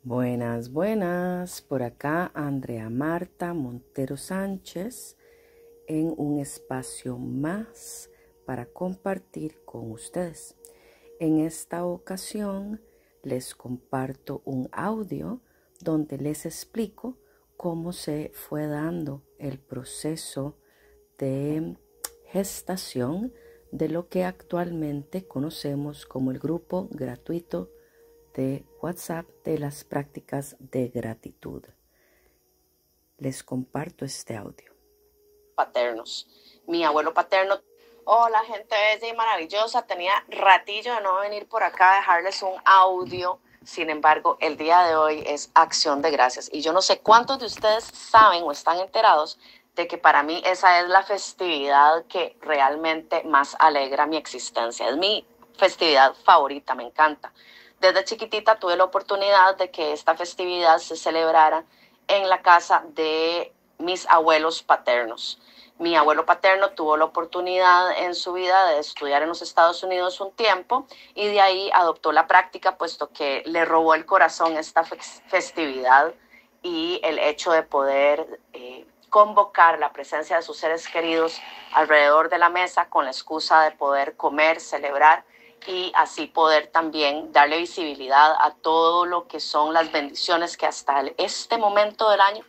Buenas, buenas. Por acá Andrea Marta Montero Sánchez en un espacio más para compartir con ustedes. En esta ocasión les comparto un audio donde les explico cómo se fue dando el proceso de gestación de lo que actualmente conocemos como el grupo gratuito de WhatsApp de las prácticas de gratitud. Les comparto este audio. Paternos. Mi abuelo paterno. Hola, gente bella y maravillosa. Tenía ratillo de no venir por acá a dejarles un audio. Sin embargo, el día de hoy es Acción de Gracias. Y yo no sé cuántos de ustedes saben o están enterados de que para mí esa es la festividad que realmente más alegra mi existencia. Es mi festividad favorita, me encanta. Desde chiquitita tuve la oportunidad de que esta festividad se celebrara en la casa de mis abuelos paternos. Mi abuelo paterno tuvo la oportunidad en su vida de estudiar en los Estados Unidos un tiempo y de ahí adoptó la práctica, puesto que le robó el corazón esta festividad y el hecho de poder convocar la presencia de sus seres queridos alrededor de la mesa con la excusa de poder comer, celebrar y así poder también darle visibilidad a todo lo que son las bendiciones que hasta este momento del año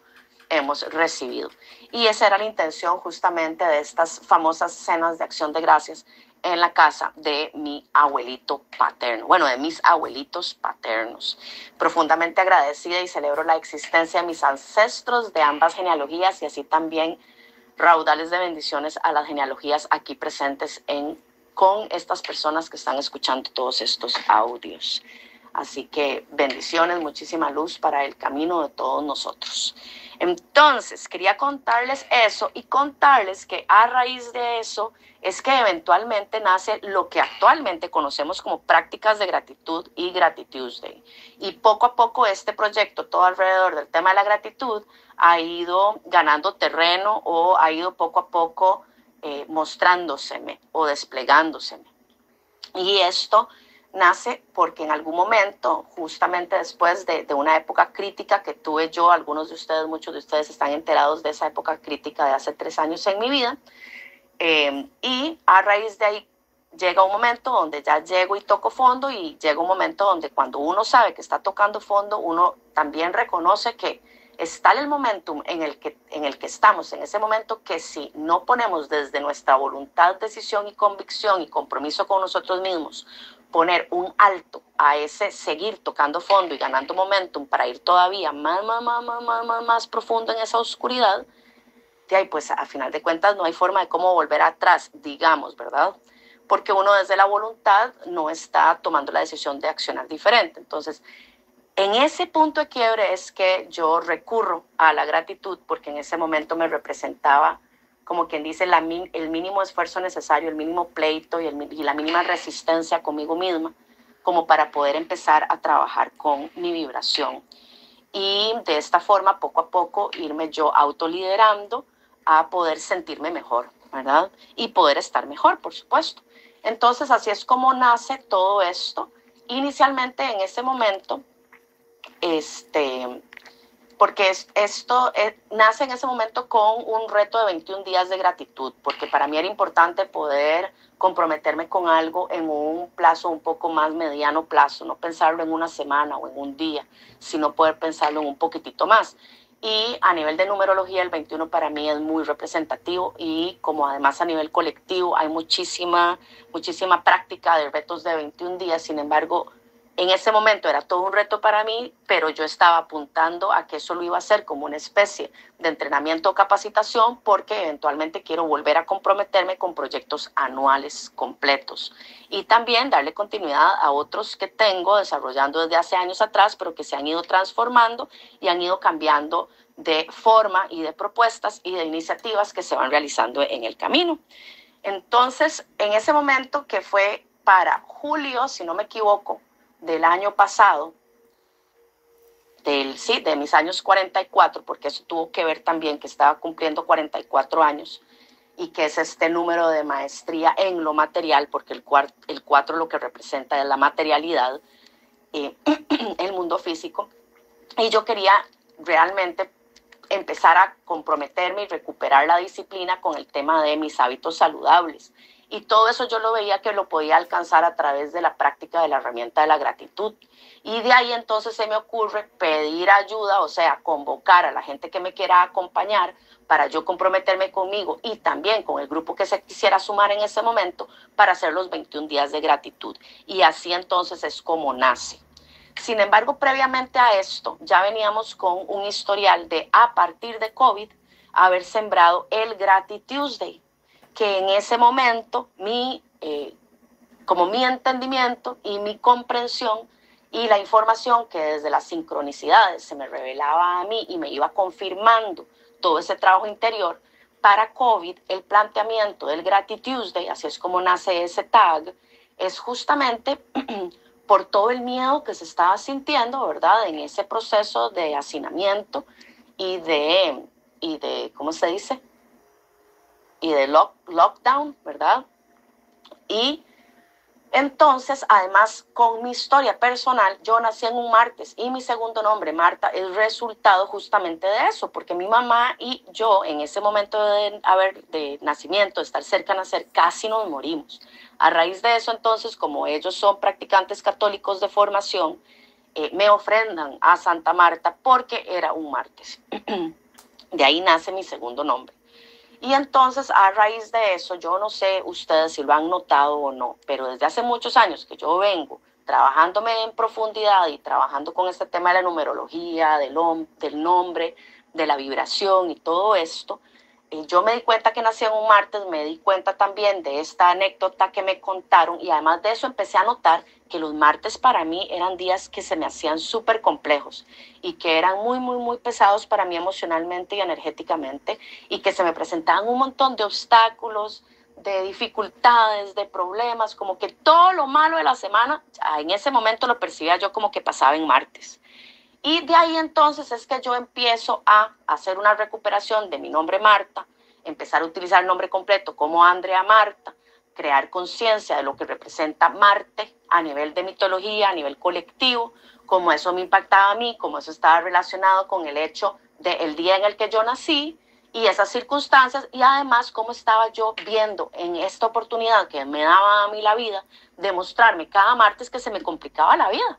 hemos recibido. Y esa era la intención justamente de estas famosas cenas de acción de gracias en la casa de mi abuelito paterno, bueno, de mis abuelitos paternos. Profundamente agradecida y celebro la existencia de mis ancestros de ambas genealogías y así también raudales de bendiciones a las genealogías aquí presentes con estas personas que están escuchando todos estos audios. Así que bendiciones, muchísima luz para el camino de todos nosotros. Entonces, quería contarles eso y contarles que a raíz de eso es que eventualmente nace lo que actualmente conocemos como prácticas de gratitud y Gratitude. Y poco a poco este proyecto, todo alrededor del tema de la gratitud, ha ido ganando terreno o ha ido poco a poco mostrándoseme o desplegándoseme. Y esto nace porque en algún momento, justamente después de una época crítica que tuve yo, algunos de ustedes, muchos de ustedes están enterados de esa época crítica de hace 3 años en mi vida, y a raíz de ahí llega un momento donde ya llego y toco fondo y llega un momento donde cuando uno sabe que está tocando fondo, uno también reconoce que está el momentum en el que estamos, en ese momento que si no ponemos desde nuestra voluntad, decisión y convicción y compromiso con nosotros mismos, poner un alto a ese seguir tocando fondo y ganando momentum para ir todavía más profundo en esa oscuridad, de ahí pues a final de cuentas no hay forma de cómo volver atrás, digamos, ¿verdad? Porque uno desde la voluntad no está tomando la decisión de accionar diferente. Entonces, en ese punto de quiebre es que yo recurro a la gratitud, porque en ese momento me representaba, como quien dice, el mínimo esfuerzo necesario, el mínimo pleito y la mínima resistencia conmigo misma, como para poder empezar a trabajar con mi vibración. Y de esta forma, poco a poco, irme yo autoliderando a poder sentirme mejor, ¿verdad? Y poder estar mejor, por supuesto. Entonces, así es como nace todo esto. Inicialmente, en ese momento, porque esto nace en ese momento con un reto de 21 días de gratitud, porque para mí era importante poder comprometerme con algo en un plazo un poco más mediano plazo, no pensarlo en una semana o en un día, sino poder pensarlo en un poquitito más. Y a nivel de numerología, el 21 para mí es muy representativo y como además a nivel colectivo hay muchísima práctica de retos de 21 días, sin embargo, en ese momento era todo un reto para mí, pero yo estaba apuntando a que eso lo iba a hacer como una especie de entrenamiento o capacitación, porque eventualmente quiero volver a comprometerme con proyectos anuales completos y también darle continuidad a otros que tengo desarrollando desde hace años atrás, pero que se han ido transformando y han ido cambiando de forma y de propuestas y de iniciativas que se van realizando en el camino. Entonces, en ese momento que fue para julio, si no me equivoco, del año pasado, de mis años 44, porque eso tuvo que ver también que estaba cumpliendo 44 años y que es este número de maestría en lo material, porque el 4 lo que representa es la materialidad, el mundo físico. y yo quería realmente empezar a comprometerme y recuperar la disciplina con el tema de mis hábitos saludables. Y todo eso yo lo veía que lo podía alcanzar a través de la práctica de la herramienta de la gratitud. Y de ahí entonces se me ocurre pedir ayuda, o sea, convocar a la gente que me quiera acompañar para yo comprometerme conmigo y también con el grupo que se quisiera sumar en ese momento para hacer los 21 días de gratitud. Y así entonces es como nace. Sin embargo, previamente a esto, ya veníamos con un historial de, a partir de COVID, haber sembrado el Gratitude Tuesday, que en ese momento, como mi entendimiento y mi comprensión y la información que desde las sincronicidades se me revelaba a mí y me iba confirmando todo ese trabajo interior, para COVID, el planteamiento del Gratitude Tuesday, así es como nace ese tag, es justamente por todo el miedo que se estaba sintiendo, ¿verdad? En ese proceso de hacinamiento y de ¿cómo se dice? Y de lockdown, ¿verdad? Y entonces, además, con mi historia personal, yo nací en un martes y mi segundo nombre, Marta, es resultado justamente de eso, porque mi mamá y yo, en ese momento de nacimiento, de estar cerca de nacer, casi nos morimos. A raíz de eso, entonces, como ellos son practicantes católicos de formación, me ofrendan a Santa Marta porque era un martes. De ahí nace mi segundo nombre. Y entonces, a raíz de eso, yo no sé ustedes si lo han notado o no, pero desde hace muchos años que yo vengo trabajándome en profundidad y trabajando con este tema de la numerología, del nombre, de la vibración y todo esto, yo me di cuenta que nací en un martes, me di cuenta también de esta anécdota que me contaron y además de eso empecé a notar que los martes para mí eran días que se me hacían súper complejos y que eran muy, muy, muy pesados para mí emocionalmente y energéticamente y que se me presentaban un montón de obstáculos, de dificultades, de problemas, como que todo lo malo de la semana, en ese momento lo percibía yo como que pasaba en martes. Y de ahí entonces es que yo empiezo a hacer una recuperación de mi nombre Marta, empezar a utilizar el nombre completo como Andrea Marta, crear conciencia de lo que representa Marte a nivel de mitología, a nivel colectivo, cómo eso me impactaba a mí, cómo eso estaba relacionado con el hecho del día en el que yo nací y esas circunstancias y además cómo estaba yo viendo en esta oportunidad que me daba a mí la vida de mostrarme cada martes que se me complicaba la vida.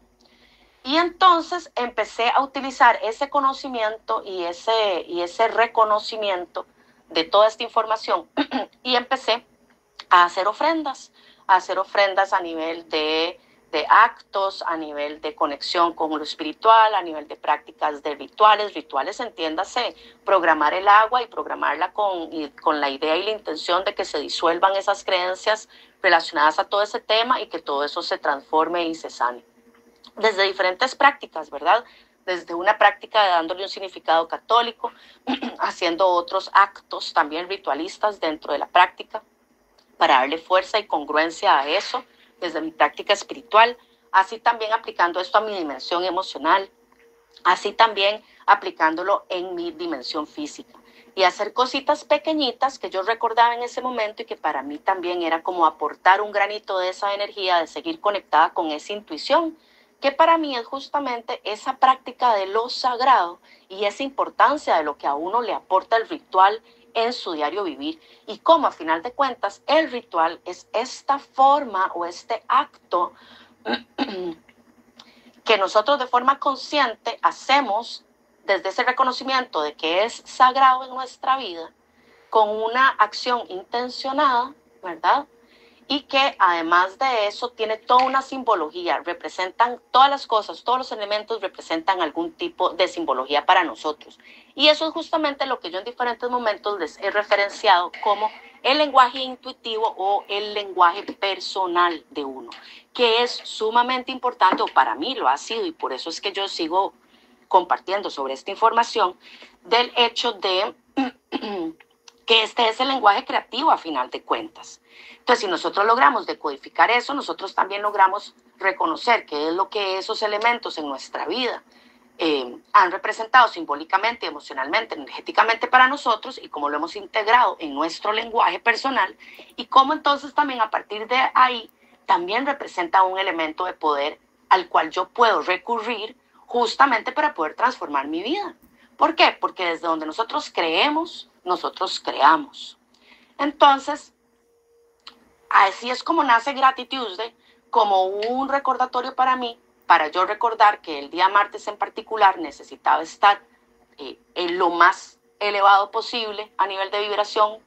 Y entonces empecé a utilizar ese conocimiento y ese reconocimiento de toda esta información y empecé a hacer ofrendas a nivel de actos, a nivel de conexión con lo espiritual, a nivel de prácticas de rituales, entiéndase, programar el agua y programarla con la idea y la intención de que se disuelvan esas creencias relacionadas a todo ese tema y que todo eso se transforme y se sane. Desde diferentes prácticas, ¿verdad? Desde una práctica de dándole un significado católico, haciendo otros actos también ritualistas dentro de la práctica para darle fuerza y congruencia a eso, desde mi práctica espiritual, así también aplicando esto a mi dimensión emocional, así también aplicándolo en mi dimensión física. Y hacer cositas pequeñitas que yo recordaba en ese momento y que para mí también era como aportar un granito de esa energía, de seguir conectada con esa intuición, que para mí es justamente esa práctica de lo sagrado y esa importancia de lo que a uno le aporta el ritual en su diario vivir y cómo a final de cuentas el ritual es esta forma o este acto que nosotros de forma consciente hacemos desde ese reconocimiento de que es sagrado en nuestra vida con una acción intencionada, ¿verdad? Y que además de eso tiene toda una simbología, representan todas las cosas, todos los elementos representan algún tipo de simbología para nosotros. Y eso es justamente lo que yo en diferentes momentos les he referenciado como el lenguaje intuitivo o el lenguaje personal de uno, que es sumamente importante, o para mí lo ha sido, y por eso es que yo sigo compartiendo sobre esta información, del hecho de que este es el lenguaje creativo a final de cuentas. Entonces, si nosotros logramos decodificar eso, nosotros también logramos reconocer qué es lo que esos elementos en nuestra vida han representado simbólicamente, emocionalmente, energéticamente para nosotros y cómo lo hemos integrado en nuestro lenguaje personal y cómo entonces también a partir de ahí también representa un elemento de poder al cual yo puedo recurrir justamente para poder transformar mi vida. ¿Por qué? Porque desde donde nosotros creemos, nosotros creamos. Entonces, así es como nace Gratitude, como un recordatorio para mí, para yo recordar que el día martes en particular necesitaba estar en lo más elevado posible a nivel de vibración,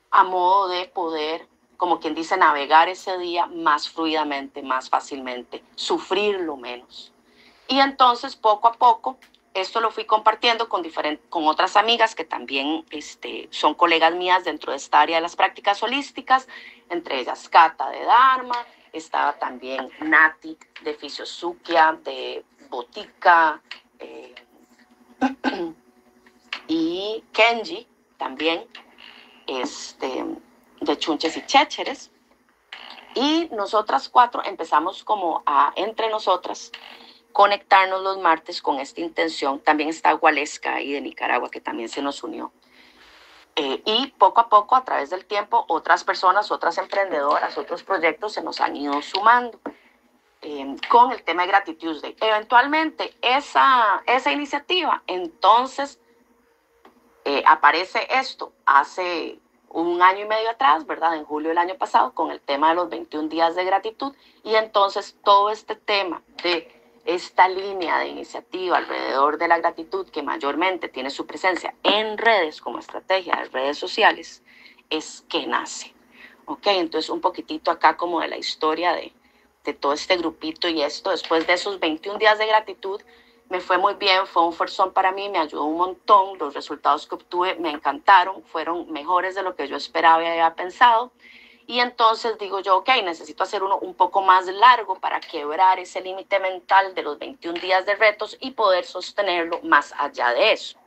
a modo de poder, como quien dice, navegar ese día más fluidamente, más fácilmente, sufrirlo menos. Y entonces, poco a poco, esto lo fui compartiendo con otras amigas que también son colegas mías dentro de esta área de las prácticas holísticas, entre ellas Cata de Dharma, estaba también Nati de Fisiosukia, de Botica, y Kenji también, de Chunches y Chécheres. Y nosotras 4 empezamos como a, entre nosotras, conectarnos los martes con esta intención. También está Gualesca ahí de Nicaragua, que también se nos unió. Y poco a poco, a través del tiempo, otras personas, otras emprendedoras, otros proyectos se nos han ido sumando con el tema de Gratitude. Eventualmente, esa iniciativa, entonces, aparece esto hace un año y medio atrás, ¿verdad? En julio del año pasado, con el tema de los 21 días de gratitud. Y entonces todo este tema de esta línea de iniciativa alrededor de la gratitud, que mayormente tiene su presencia en redes como estrategia de redes sociales, es que nace. ¿Ok? Entonces un poquitito acá como de la historia de todo este grupito y esto. Después de esos 21 días de gratitud, me fue muy bien, fue un forzón para mí, me ayudó un montón, los resultados que obtuve me encantaron, fueron mejores de lo que yo esperaba y había pensado. Y entonces digo yo, ok, necesito hacer uno un poco más largo para quebrar ese límite mental de los 21 días de retos y poder sostenerlo más allá de eso.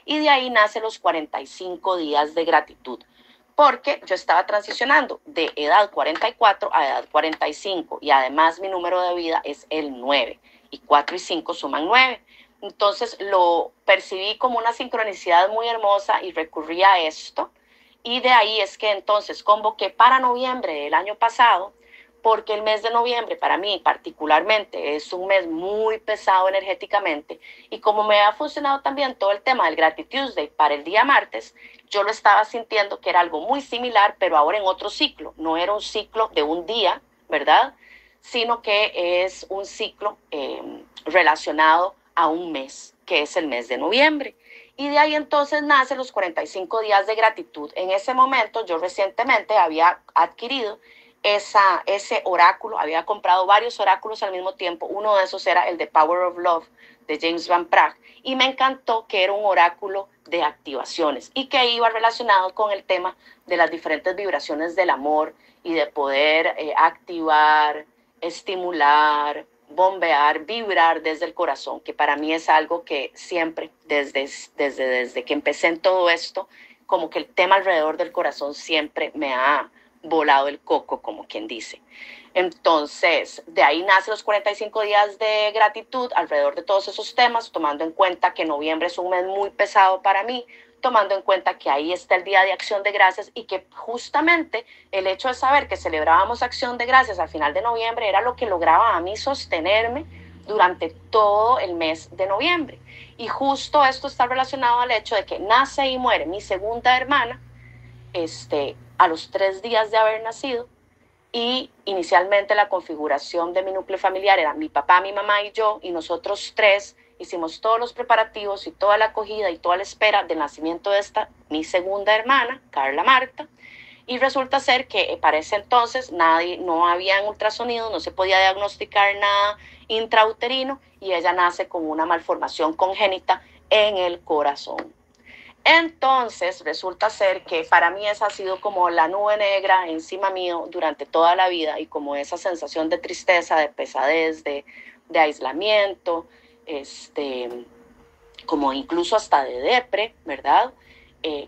Y de ahí nacen los 45 días de gratitud, porque yo estaba transicionando de edad 44 a edad 45 y además mi número de vida es el 9 y 4 y 5 suman 9. Entonces lo percibí como una sincronicidad muy hermosa y recurrí a esto. Y de ahí es que entonces convoqué para noviembre del año pasado, porque el mes de noviembre para mí particularmente es un mes muy pesado energéticamente, y como me ha funcionado también todo el tema del Gratitude Tuesday para el día martes, yo lo estaba sintiendo que era algo muy similar, pero ahora en otro ciclo. No era un ciclo de un día, ¿verdad? Sino que es un ciclo relacionado a un mes, que es el mes de noviembre. Y de ahí entonces nacen los 45 días de gratitud. En ese momento yo recientemente había adquirido ese oráculo, había comprado varios oráculos al mismo tiempo. Uno de esos era el de Power of Love de James Van Praagh, y me encantó que era un oráculo de activaciones y que iba relacionado con el tema de las diferentes vibraciones del amor y de poder activar, estimular, bombear, vibrar desde el corazón, que para mí es algo que siempre, desde que empecé en todo esto, como que el tema alrededor del corazón siempre me ha volado el coco, como quien dice. Entonces, de ahí nacen los 45 días de gratitud alrededor de todos esos temas, tomando en cuenta que noviembre es un mes muy pesado para mí, tomando en cuenta que ahí está el Día de Acción de Gracias y que justamente el hecho de saber que celebrábamos Acción de Gracias al final de noviembre era lo que lograba a mí sostenerme durante todo el mes de noviembre. Y justo esto está relacionado al hecho de que nace y muere mi segunda hermana a los 3 días de haber nacido, y inicialmente la configuración de mi núcleo familiar era mi papá, mi mamá y yo, y nosotros 3 hicimos todos los preparativos y toda la acogida y toda la espera del nacimiento de mi segunda hermana, Carla Marta, y resulta ser que para ese entonces no había ultrasonido, no se podía diagnosticar nada intrauterino, y ella nace con una malformación congénita en el corazón. Entonces resulta ser que para mí esa ha sido como la nube negra encima mío durante toda la vida, y como esa sensación de tristeza, de pesadez, de aislamiento, como incluso hasta de depre, ¿verdad?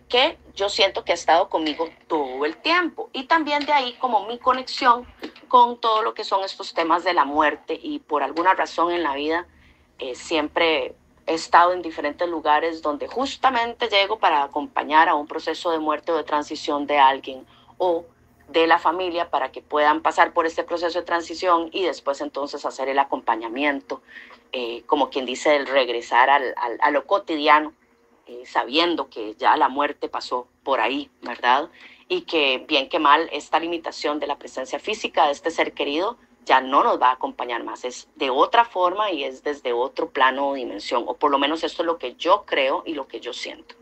Que yo siento que ha estado conmigo todo el tiempo. Y también de ahí como mi conexión con todo lo que son estos temas de la muerte, y por alguna razón en la vida siempre he estado en diferentes lugares donde justamente llego para acompañar a un proceso de muerte o de transición de alguien, o de la familia para que puedan pasar por este proceso de transición y después entonces hacer el acompañamiento, como quien dice, el regresar a lo cotidiano, sabiendo que ya la muerte pasó por ahí, ¿verdad? Y que bien que mal esta limitación de la presencia física de este ser querido ya no nos va a acompañar más, es de otra forma y es desde otro plano o dimensión, o por lo menos esto es lo que yo creo y lo que yo siento.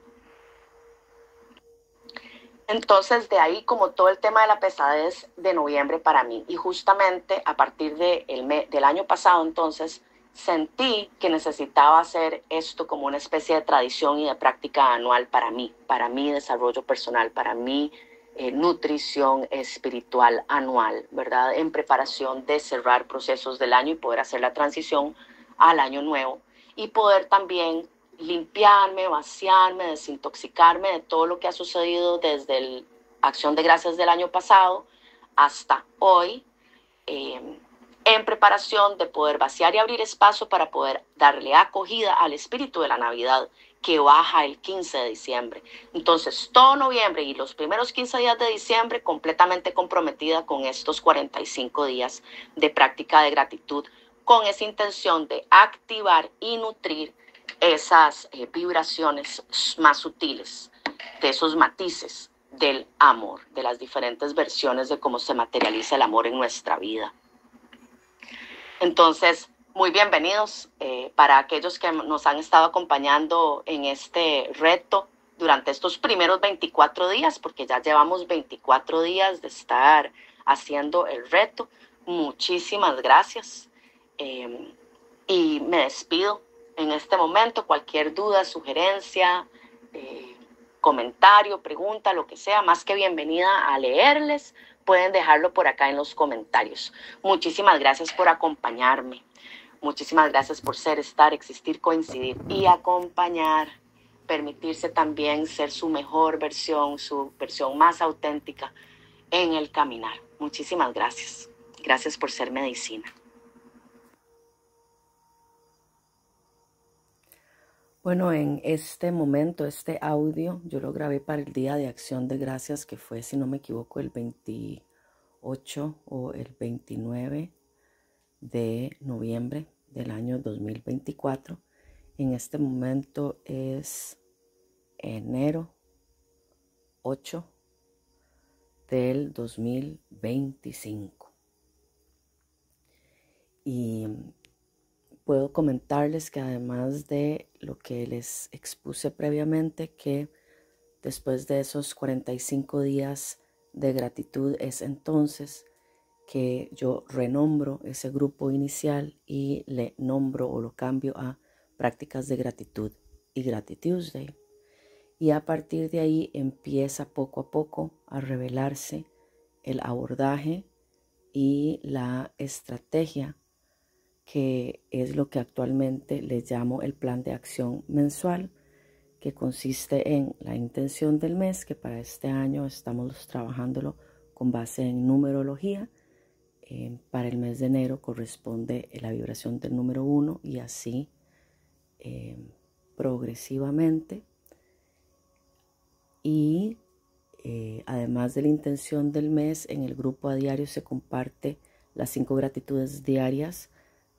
Entonces, de ahí como todo el tema de la pesadez de noviembre para mí. Y justamente a partir del año pasado, entonces, sentí que necesitaba hacer esto como una especie de tradición y de práctica anual para mi desarrollo personal, para mi nutrición espiritual anual, ¿verdad? En preparación de cerrar procesos del año y poder hacer la transición al año nuevo y poder también limpiarme, vaciarme, desintoxicarme de todo lo que ha sucedido desde la acción de gracias del año pasado hasta hoy, en preparación de poder vaciar y abrir espacio para poder darle acogida al espíritu de la Navidad que baja el 15 de diciembre. Entonces, todo noviembre y los primeros 15 días de diciembre completamente comprometida con estos 45 días de práctica de gratitud, con esa intención de activar y nutrir esas vibraciones más sutiles, de esos matices del amor, de las diferentes versiones de cómo se materializa el amor en nuestra vida. Entonces, muy bienvenidos para aquellos que nos han estado acompañando en este reto durante estos primeros 24 días, porque ya llevamos 24 días de estar haciendo el reto. Muchísimas gracias. Y me despido en este momento. Cualquier duda, sugerencia, comentario, pregunta, lo que sea, más que bienvenida a leerles. Pueden dejarlo por acá en los comentarios. Muchísimas gracias por acompañarme. Muchísimas gracias por ser, estar, existir, coincidir y acompañar. Permitirse también ser su mejor versión, su versión más auténtica en el caminar. Muchísimas gracias. Gracias por ser medicina. Bueno, en este momento, este audio, yo lo grabé para el Día de Acción de Gracias, que fue, si no me equivoco, el 28 o el 29 de noviembre del año 2024. En este momento es enero 8 del 2025. Y puedo comentarles que además de lo que les expuse previamente, que después de esos 45 días de gratitud es entonces que yo renombro ese grupo inicial y le nombro o lo cambio a prácticas de gratitud y Gratitude. Y a partir de ahí empieza poco a poco a revelarse el abordaje y la estrategia, que es lo que actualmente les llamo el plan de acción mensual, que consiste en la intención del mes, que para este año estamos trabajándolo con base en numerología. Para el mes de enero corresponde la vibración del número 1 y así progresivamente. Y además de la intención del mes, en el grupo a diario se comparte las 5 gratitudes diarias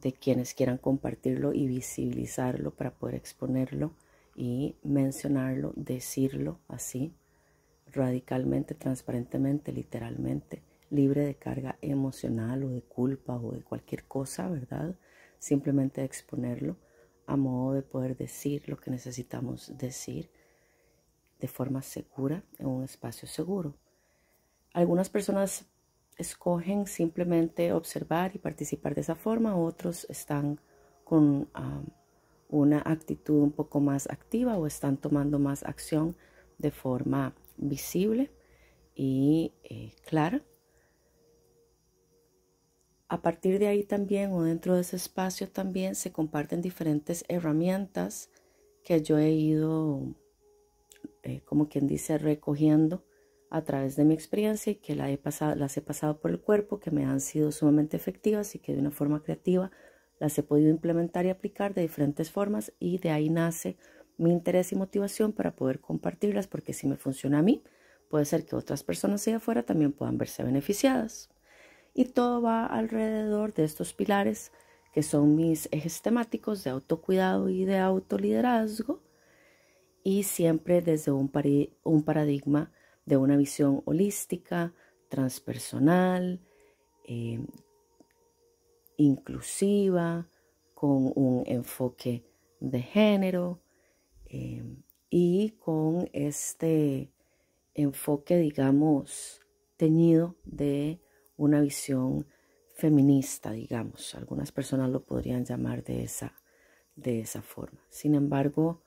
de quienes quieran compartirlo y visibilizarlo para poder exponerlo y mencionarlo, decirlo así, radicalmente, transparentemente, literalmente, libre de carga emocional o de culpa o de cualquier cosa, ¿verdad? Simplemente exponerlo a modo de poder decir lo que necesitamos decir de forma segura, en un espacio seguro. Algunas personas escogen simplemente observar y participar de esa forma, otros están con una actitud un poco más activa o están tomando más acción de forma visible y clara. A partir de ahí también, o dentro de ese espacio también, se comparten diferentes herramientas que yo he ido, como quien dice, recogiendo a través de mi experiencia y que las he pasado por el cuerpo, que me han sido sumamente efectivas y que de una forma creativa las he podido implementar y aplicar de diferentes formas, y de ahí nace mi interés y motivación para poder compartirlas, porque si me funciona a mí, puede ser que otras personas allá afuera también puedan verse beneficiadas. Y todo va alrededor de estos pilares que son mis ejes temáticos de autocuidado y de autoliderazgo, y siempre desde un paradigma de una visión holística, transpersonal, inclusiva, con un enfoque de género y con este enfoque, digamos, teñido de una visión feminista, digamos. Algunas personas lo podrían llamar de esa forma. Sin embargo,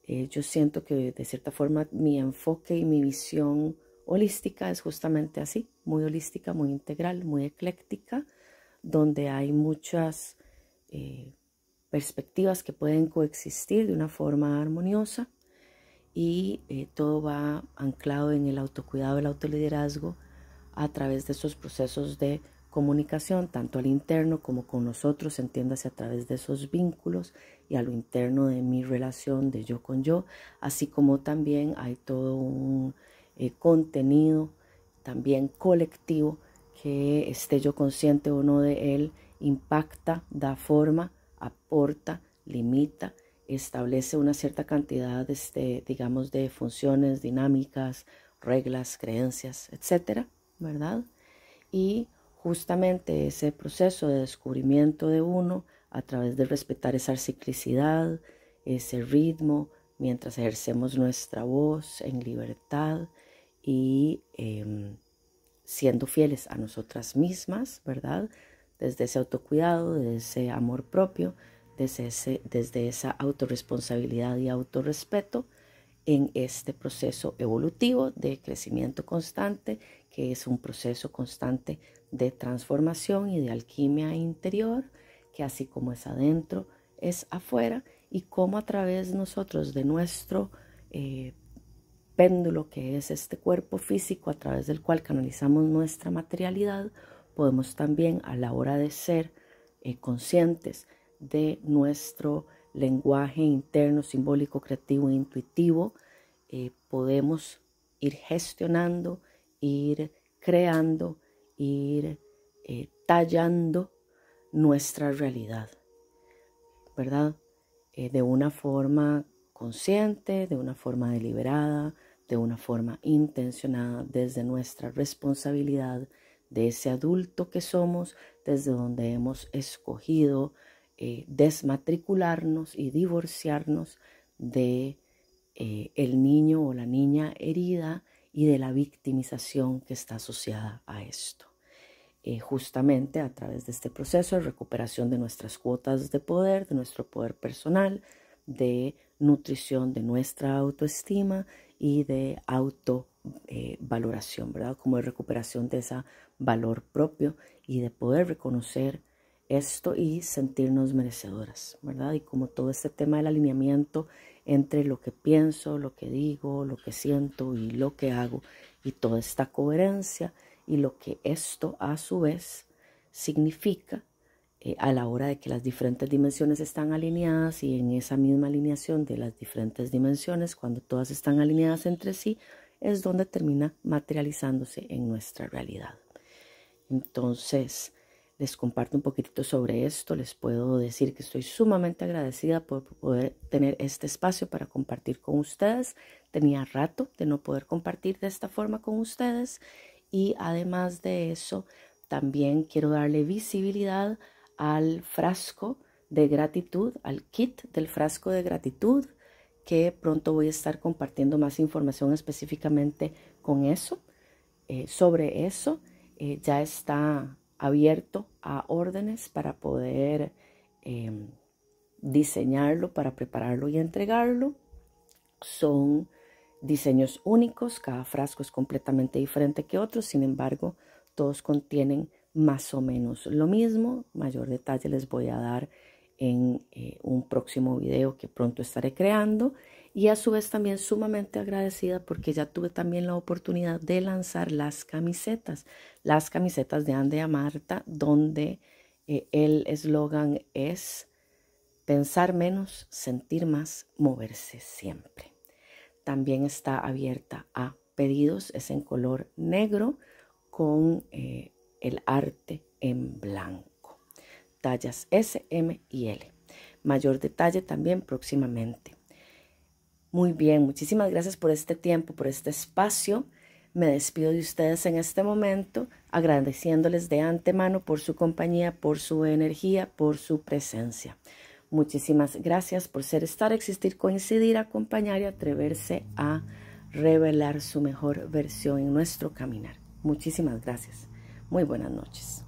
yo siento que de cierta forma mi enfoque y mi visión holística es justamente así, muy holística, muy integral, muy ecléctica, donde hay muchas perspectivas que pueden coexistir de una forma armoniosa, y todo va anclado en el autocuidado, el autoliderazgo, a través de esos procesos de comunicación, tanto al interno como con nosotros, entiéndase a través de esos vínculos, y a lo interno de mi relación de yo con yo, así como también hay todo un contenido también colectivo que, esté yo consciente o no de él, impacta, da forma, aporta, limita, establece una cierta cantidad, digamos, de funciones, dinámicas, reglas, creencias, etcétera, ¿verdad? Y justamente ese proceso de descubrimiento de uno a través de respetar esa ciclicidad, ese ritmo, mientras ejercemos nuestra voz en libertad y siendo fieles a nosotras mismas, ¿verdad? Desde ese autocuidado, desde ese amor propio, desde esa autorresponsabilidad y autorrespeto, en este proceso evolutivo de crecimiento constante, que es un proceso constante de transformación y de alquimia interior, que así como es adentro, es afuera, y como a través nosotros de nuestro péndulo, que es este cuerpo físico a través del cual canalizamos nuestra materialidad, podemos también, a la hora de ser conscientes de nuestro lenguaje interno, simbólico, creativo e intuitivo, podemos ir gestionando, ir creando, ir tallando nuestra realidad, ¿verdad? De una forma consciente, de una forma deliberada, de una forma intencionada, desde nuestra responsabilidad de ese adulto que somos, desde donde hemos escogido desmatricularnos y divorciarnos de el niño o la niña herida y de la victimización que está asociada a esto. Justamente a través de este proceso de recuperación de nuestras cuotas de poder, de nuestro poder personal, de nutrición de nuestra autoestima y de autovaloración, ¿verdad? Como de recuperación de ese valor propio y de poder reconocer esto y sentirnos merecedoras, ¿verdad? Y como todo este tema del alineamiento entre lo que pienso, lo que digo, lo que siento y lo que hago, y toda esta coherencia y lo que esto a su vez significa a la hora de que las diferentes dimensiones están alineadas, y en esa misma alineación de las diferentes dimensiones, cuando todas están alineadas entre sí, es donde termina materializándose en nuestra realidad. Entonces, les comparto un poquitito sobre esto. Les puedo decir que estoy sumamente agradecida por poder tener este espacio para compartir con ustedes. Tenía rato de no poder compartir de esta forma con ustedes, y además de eso, también quiero darle visibilidad al frasco de gratitud, al kit del frasco de gratitud, que pronto voy a estar compartiendo más información específicamente con eso, sobre eso. Ya está abierto a órdenes para poder diseñarlo, para prepararlo y entregarlo. Son diseños únicos, cada frasco es completamente diferente que otro, sin embargo, todos contienen más o menos lo mismo. Mayor detalle les voy a dar en un próximo video que pronto estaré creando, y a su vez también sumamente agradecida porque ya tuve también la oportunidad de lanzar las camisetas de Andrea Marta, donde el eslogan es pensar menos, sentir más, moverse siempre. También está abierta a pedidos es en color negro con el arte en blanco. Tallas S, M y L. Mayor detalle también próximamente. Muy bien, muchísimas gracias por este tiempo, por este espacio. Me despido de ustedes en este momento, agradeciéndoles de antemano por su compañía, por su energía, por su presencia. Muchísimas gracias por ser, estar, existir, coincidir, acompañar y atreverse a revelar su mejor versión en nuestro caminar. Muchísimas gracias. Muy buenas noches.